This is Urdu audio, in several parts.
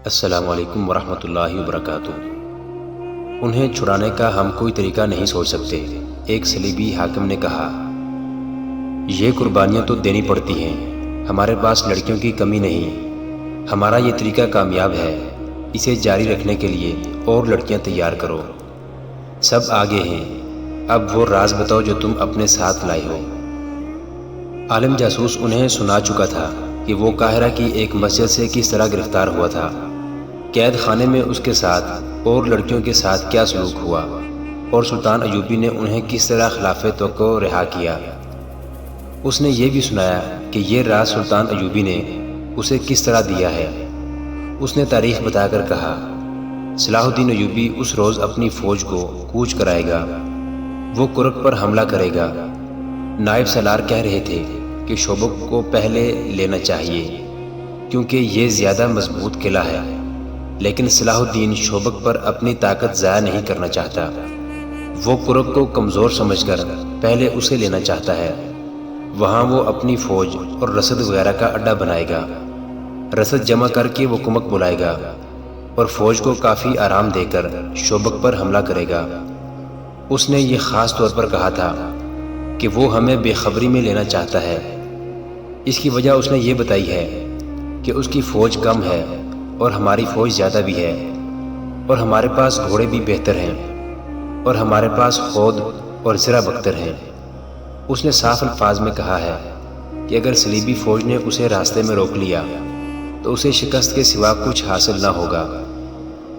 السلام علیکم ورحمۃ اللہ وبرکاتہ۔ انہیں چھڑانے کا ہم کوئی طریقہ نہیں سوچ سکتے۔ ایک صلیبی حاکم نے کہا، یہ قربانیاں تو دینی پڑتی ہیں، ہمارے پاس لڑکیوں کی کمی نہیں، ہمارا یہ طریقہ کامیاب ہے، اسے جاری رکھنے کے لیے اور لڑکیاں تیار کرو۔ سب آگے ہیں، اب وہ راز بتاؤ جو تم اپنے ساتھ لائے ہو۔ عالم جاسوس انہیں سنا چکا تھا کہ وہ قاہرہ کی ایک مسجد سے کس طرح گرفتار ہوا تھا، قید خانے میں اس کے ساتھ اور لڑکیوں کے ساتھ کیا سلوک ہوا، اور سلطان ایوبی نے انہیں کس طرح خلاف توقع رہا کیا۔ اس نے یہ بھی سنایا کہ یہ راز سلطان ایوبی نے اسے کس طرح دیا ہے۔ اس نے تاریخ بتا کر کہا، صلاح الدین ایوبی اس روز اپنی فوج کو کوچ کرائے گا، وہ کرک پر حملہ کرے گا۔ نائب سالار کہہ رہے تھے کہ شوبک کو پہلے لینا چاہیے کیونکہ یہ زیادہ مضبوط قلعہ ہے، لیکن صلاح الدین شوبک پر اپنی طاقت ضائع نہیں کرنا چاہتا، وہ کرک کو کمزور سمجھ کر پہلے اسے لینا چاہتا ہے۔ وہاں وہ اپنی فوج اور رسد وغیرہ کا اڈا بنائے گا، رسد جمع کر کے وہ کمک بلائے گا اور فوج کو کافی آرام دے کر شوبک پر حملہ کرے گا۔ اس نے یہ خاص طور پر کہا تھا کہ وہ ہمیں بے خبری میں لینا چاہتا ہے۔ اس کی وجہ اس نے یہ بتائی ہے کہ اس کی فوج کم ہے اور ہماری فوج زیادہ بھی ہے، اور ہمارے پاس گھوڑے بھی بہتر ہیں، اور ہمارے پاس خود اور زرہ بختر ہیں۔ اس نے صاف الفاظ میں کہا ہے کہ اگر صلیبی فوج نے اسے راستے میں روک لیا تو اسے شکست کے سوا کچھ حاصل نہ ہوگا،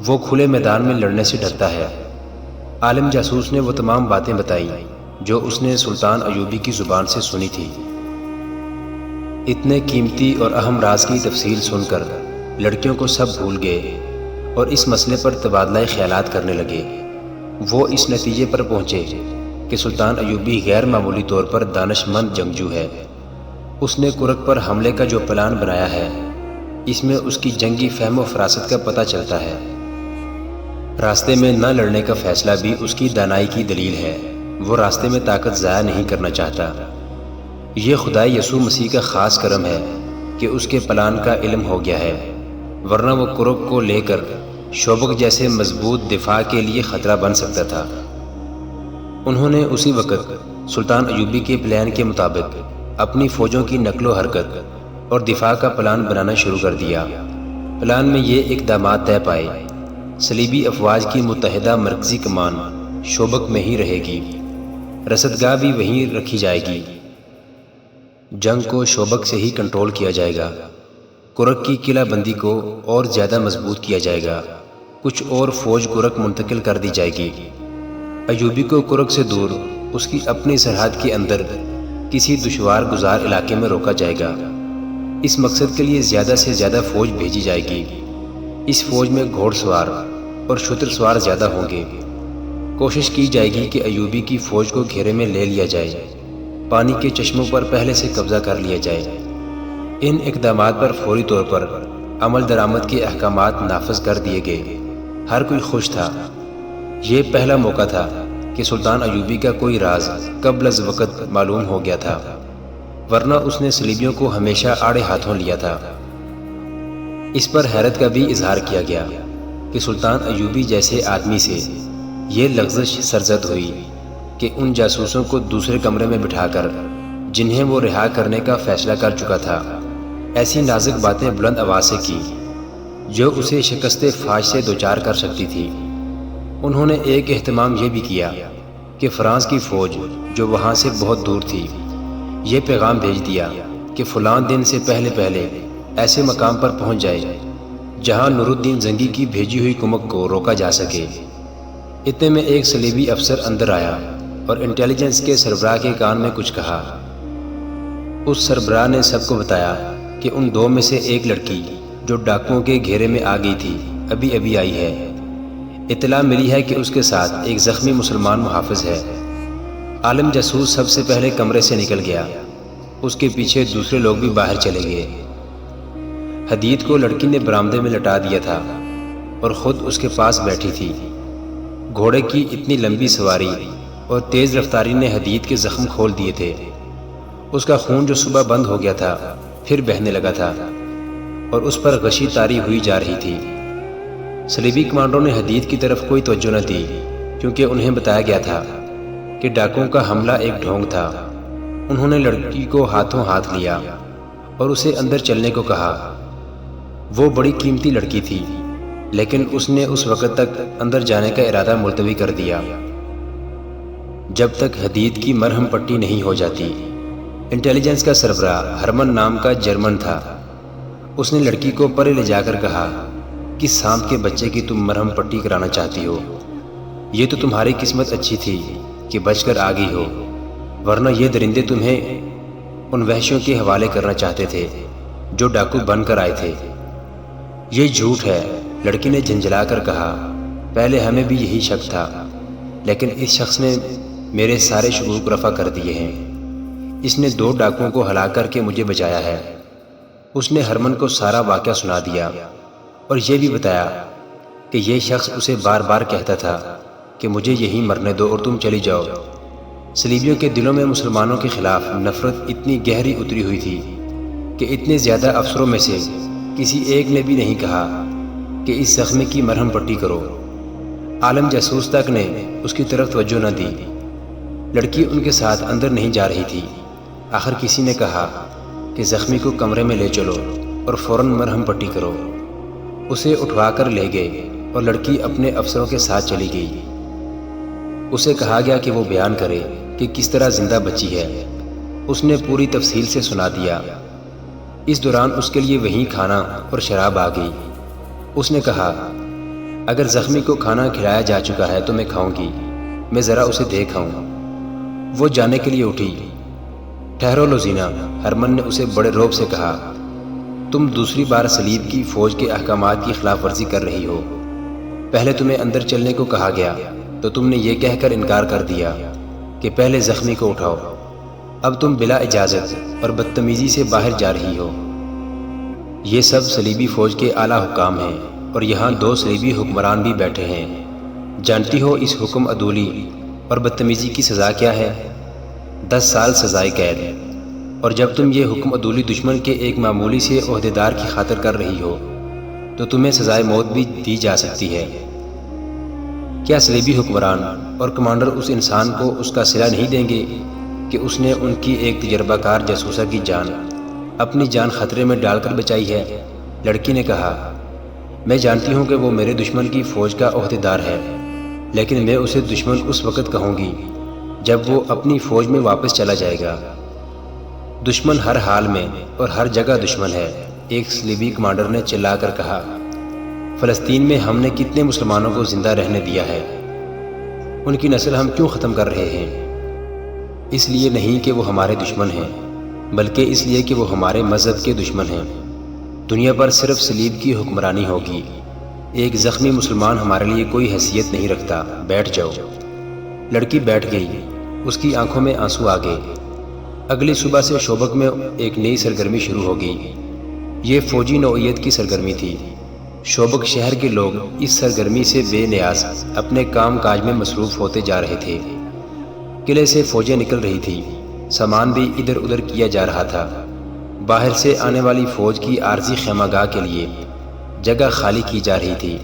وہ کھلے میدان میں لڑنے سے ڈرتا ہے۔ عالم جاسوس نے وہ تمام باتیں بتائیں جو اس نے سلطان ایوبی کی زبان سے سنی تھی۔ اتنے قیمتی اور اہم راز کی تفصیل سن کر لڑکیوں کو سب بھول گئے اور اس مسئلے پر تبادلہ خیالات کرنے لگے۔ وہ اس نتیجے پر پہنچے کہ سلطان ایوبی غیر معمولی طور پر دانش مند جنگجو ہے۔ اس نے کرک پر حملے کا جو پلان بنایا ہے، اس میں اس کی جنگی فہم و فراست کا پتہ چلتا ہے۔ راستے میں نہ لڑنے کا فیصلہ بھی اس کی دانائی کی دلیل ہے۔ وہ راستے میں طاقت ضائع نہیں کرنا چاہتا۔ یہ خدائے یسوع مسیح کا خاص کرم ہے کہ اس کے پلان کا علم ہو گیا ہے، ورنہ وہ کرک کو لے کر شوبک جیسے مضبوط دفاع کے لیے خطرہ بن سکتا تھا۔ انہوں نے اسی وقت سلطان ایوبی کے پلان کے مطابق اپنی فوجوں کی نقل و حرکت اور دفاع کا پلان بنانا شروع کر دیا۔ پلان میں یہ اقدامات طے پائے، صلیبی افواج کی متحدہ مرکزی کمان شوبک میں ہی رہے گی، رسدگاہ بھی وہیں رکھی جائے گی، جنگ کو شوبک سے ہی کنٹرول کیا جائے گا، کرک کی قلعہ بندی کو اور زیادہ مضبوط کیا جائے گا، کچھ اور فوج کرک منتقل کر دی جائے گی۔ ایوبی کو کرک سے دور اس کی اپنی سرحد کے اندر کسی دشوار گزار علاقے میں روکا جائے گا۔ اس مقصد کے لیے زیادہ سے زیادہ فوج بھیجی جائے گی۔ اس فوج میں گھوڑ سوار اور شتر سوار زیادہ ہوں گے۔ کوشش کی جائے گی کہ ایوبی کی فوج کو گھیرے میں لے لیا جائے، پانی کے چشموں پر پہلے سے قبضہ کر لیا جائے۔ ان اقدامات پر فوری طور پر عمل درآمد کے احکامات نافذ کر دیے گئے۔ ہر کوئی خوش تھا۔ یہ پہلا موقع تھا کہ سلطان ایوبی کا کوئی راز قبل از وقت معلوم ہو گیا تھا، ورنہ اس نے صلیبیوں کو ہمیشہ آڑے ہاتھوں لیا تھا۔ اس پر حیرت کا بھی اظہار کیا گیا کہ سلطان ایوبی جیسے آدمی سے یہ لغزش سرزد ہوئی کہ ان جاسوسوں کو دوسرے کمرے میں بٹھا کر، جنہیں وہ رہا کرنے کا فیصلہ کر چکا تھا، ایسی نازک باتیں بلند آواز سے کی جو اسے شکست فاش سے دوچار کر سکتی تھی۔ انہوں نے ایک اہتمام یہ بھی کیا کہ فرانس کی فوج جو وہاں سے بہت دور تھی، یہ پیغام بھیج دیا کہ فلاں دن سے پہلے پہلے ایسے مقام پر پہنچ جائے جہاں نور الدین زنگی کی بھیجی ہوئی کمک کو روکا جا سکے۔ اتنے میں ایک صلیبی افسر اندر آیا اور انٹیلیجنس کے سربراہ کے کان میں کچھ کہا۔ اس سربراہ نے سب کو بتایا کہ ان دو میں سے ایک لڑکی جو ڈاکوؤں کے گھیرے میں آ گئی تھی ابھی ابھی آئی ہے۔ اطلاع ملی ہے کہ اس کے ساتھ ایک زخمی مسلمان محافظ ہے۔ عالم جاسوس سب سے پہلے کمرے سے نکل گیا، اس کے پیچھے دوسرے لوگ بھی باہر چلے گئے۔ حدید کو لڑکی نے برآمدے میں لٹا دیا تھا اور خود اس کے پاس بیٹھی تھی۔ گھوڑے کی اتنی لمبی سواری اور تیز رفتاری نے حدید کے زخم کھول دیے تھے۔ اس کا خون جو صبح بند ہو گیا تھا پھر بہنے لگا تھا۔ اور اس پر غشی تاری ہوئی جا رہی تھی۔ صلیبی کمانڈروں نے حدید کی طرف کوئی توجہ نہ دی، کیونکہ انہیں بتایا گیا تھا کہ ڈاکوؤں کا حملہ ایک ڈھونگ تھا۔ انہوں نے لڑکی کو ہاتھوں ہاتھ لیا اور اسے اندر چلنے کو کہا۔ وہ بڑی قیمتی لڑکی تھی، لیکن اس نے اس وقت تک اندر جانے کا ارادہ ملتوی کر دیا جب تک حدید کی مرہم پٹی نہیں ہو جاتی۔ انٹیلیجنس کا سربراہ ہرمن نام کا جرمن تھا۔ اس نے لڑکی کو پرے لے جا کر کہا، کس سانپ کے بچے کی تم مرہم پٹی کرانا چاہتی ہو؟ یہ تو تمہاری قسمت اچھی تھی کہ بچ کر آ گئی ہو، ورنہ یہ درندے تمہیں ان وحشیوں کے حوالے کرنا چاہتے تھے جو ڈاکو بن کر آئے تھے۔ یہ جھوٹ ہے، لڑکی نے جھنجھلا کر کہا۔ پہلے ہمیں بھی یہی شک تھا، لیکن اس شخص نے میرے سارے شکوک رفع کر دیے ہیں۔ اس نے 2 ڈاکوؤں کو ہلاک کر کے مجھے بچایا ہے۔ اس نے ہرمن کو سارا واقعہ سنا دیا اور یہ بھی بتایا کہ یہ شخص اسے بار بار کہتا تھا کہ مجھے یہیں مرنے دو اور تم چلی جاؤ۔ صلیبیوں کے دلوں میں مسلمانوں کے خلاف نفرت اتنی گہری اتری ہوئی تھی کہ اتنے زیادہ افسروں میں سے کسی ایک نے بھی نہیں کہا کہ اس زخمی کی مرہم پٹی کرو۔ عالم جاسوس تک نے اس کی طرف توجہ نہ دی۔ لڑکی ان کے ساتھ اندر نہیں جا رہی تھی۔ آخر کسی نے کہا کہ زخمی کو کمرے میں لے چلو اور فوراً مرہم پٹی کرو۔ اسے اٹھوا کر لے گئے اور لڑکی اپنے افسروں کے ساتھ چلی گئی۔ اسے کہا گیا کہ وہ بیان کرے کہ کس طرح زندہ بچی ہے۔ اس نے پوری تفصیل سے سنا دیا۔ اس دوران اس کے لیے وہیں کھانا اور شراب آ گئی۔ اس نے کہا، اگر زخمی کو کھانا کھلایا جا چکا ہے تو میں کھاؤں گی، میں ذرا اسے دیکھ آؤں۔ وہ جانے کے لیے اٹھی۔ ٹھہرو لوزینہ، ہرمن نے اسے بڑے رعب سے کہا، تم دوسری بار صلیب کی فوج کے احکامات کی خلاف ورزی کر رہی ہو۔ پہلے تمہیں اندر چلنے کو کہا گیا تو تم نے یہ کہہ کر انکار کر دیا کہ پہلے زخمی کو اٹھاؤ۔ اب تم بلا اجازت اور بدتمیزی سے باہر جا رہی ہو۔ یہ سب صلیبی فوج کے اعلیٰ حکام ہیں اور یہاں 2 صلیبی حکمران بھی بیٹھے ہیں۔ جانتی ہو اس حکم عدولی اور بدتمیزی کی سزا کیا ہے؟ 10 سال سزائے قید۔ اور جب تم یہ حکم عدولی دشمن کے ایک معمولی سے عہدیدار کی خاطر کر رہی ہو تو تمہیں سزائے موت بھی دی جا سکتی ہے۔ کیا صلیبی حکمران اور کمانڈر اس انسان کو اس کا صلہ نہیں دیں گے کہ اس نے ان کی ایک تجربہ کار جاسوسہ کی جان اپنی جان خطرے میں ڈال کر بچائی ہے؟ لڑکی نے کہا، میں جانتی ہوں کہ وہ میرے دشمن کی فوج کا عہدیدار ہے، لیکن میں اسے دشمن اس وقت کہوں گی جب وہ اپنی فوج میں واپس چلا جائے گا۔ دشمن ہر حال میں اور ہر جگہ دشمن ہے، ایک صلیبی کمانڈر نے چلا کر کہا۔ فلسطین میں ہم نے کتنے مسلمانوں کو زندہ رہنے دیا ہے، ان کی نسل ہم کیوں ختم کر رہے ہیں؟ اس لیے نہیں کہ وہ ہمارے دشمن ہیں، بلکہ اس لیے کہ وہ ہمارے مذہب کے دشمن ہیں۔ دنیا پر صرف صلیب کی حکمرانی ہوگی۔ ایک زخمی مسلمان ہمارے لیے کوئی حیثیت نہیں رکھتا، بیٹھ جاؤ۔ لڑکی بیٹھ گئی، اس کی آنکھوں میں آنسو آ گئے۔ اگلی صبح سے شوبک میں ایک نئی سرگرمی شروع ہو گئی۔ یہ فوجی نوعیت کی سرگرمی تھی۔ شوبک شہر کے لوگ اس سرگرمی سے بے نیاز اپنے کام کاج میں مصروف ہوتے جا رہے تھے۔ قلعے سے فوجیں نکل رہی تھیں، سامان بھی ادھر ادھر کیا جا رہا تھا۔ باہر سے آنے والی فوج کی عارضی خیمہ گاہ کے لیے جگہ خالی کی جا رہی تھی۔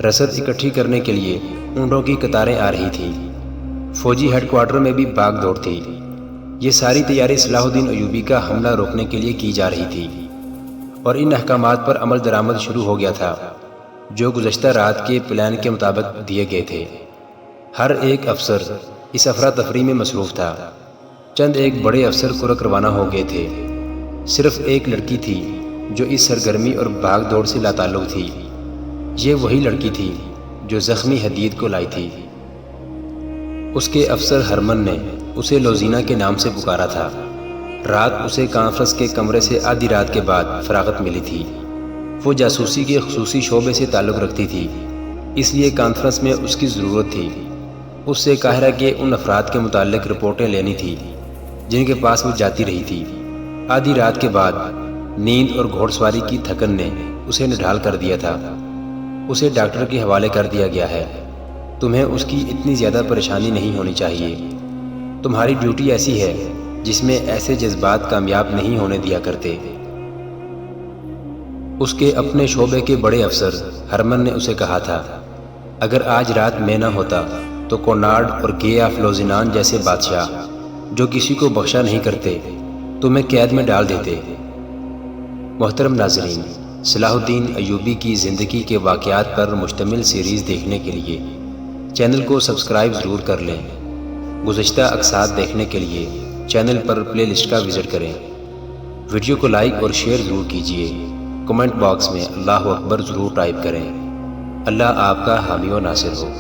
رسد اکٹھی کرنے کے لیے اونٹوں کی قطاریں آ رہی تھیں۔ فوجی ہیڈ کوارٹر میں بھی باغ دوڑ تھی۔ یہ ساری تیاری صلاح الدین ایوبی کا حملہ روکنے کے لیے کی جا رہی تھی، اور ان احکامات پر عمل درآمد شروع ہو گیا تھا جو گزشتہ رات کے پلان کے مطابق دیے گئے تھے۔ ہر ایک افسر اس افراتفری میں مصروف تھا۔ چند ایک بڑے افسر کرک روانہ ہو گئے تھے۔ صرف ایک لڑکی تھی جو اس سرگرمی اور بھاگ دوڑ سے لاتعلق تھی۔ یہ وہی لڑکی تھی جو زخمی حدید کو لائی تھی۔ اس کے افسر ہرمن نے اسے لوزینہ کے نام سے پکارا تھا۔ رات اسے کانفرنس کے کمرے سے آدھی رات کے بعد فراغت ملی تھی۔ وہ جاسوسی کے خصوصی شعبے سے تعلق رکھتی تھی، اس لیے کانفرنس میں اس کی ضرورت تھی۔ اس سے قاہرہ کے ان افراد کے متعلق رپورٹیں لینی تھی جن کے پاس وہ جاتی رہی تھی۔ آدھی رات کے بعد نیند اور گھوڑ سواری کی تھکن نے اسے نڈھال کر دیا تھا۔ اسے ڈاکٹر کے حوالے کر دیا گیا ہے۔ تمہیں اس کی اتنی زیادہ پریشانی نہیں ہونی چاہیے۔ تمہاری ڈیوٹی ایسی ہے جس میں ایسے جذبات کامیاب نہیں ہونے دیا کرتے۔ اس کے اپنے شعبے کے بڑے افسر ہرمن نے اسے کہا تھا، اگر آج رات میں نہ ہوتا تو کونارڈ اور گے آف لوزینان جیسے بادشاہ جو کسی کو بخشا نہیں کرتے تمہیں قید میں ڈال دیتے۔ محترم ناظرین، صلاح الدین ایوبی کی زندگی کے واقعات پر مشتمل سیریز دیکھنے کے لیے چینل کو سبسکرائب ضرور کر لیں۔ گزشتہ اقساط دیکھنے کے لیے چینل پر پلے لسٹ کا وزٹ کریں۔ ویڈیو کو لائک اور شیئر ضرور کیجیے۔ کمنٹ باکس میں اللہ اکبر ضرور ٹائپ کریں۔ اللہ آپ کا حامی و ناصر ہو۔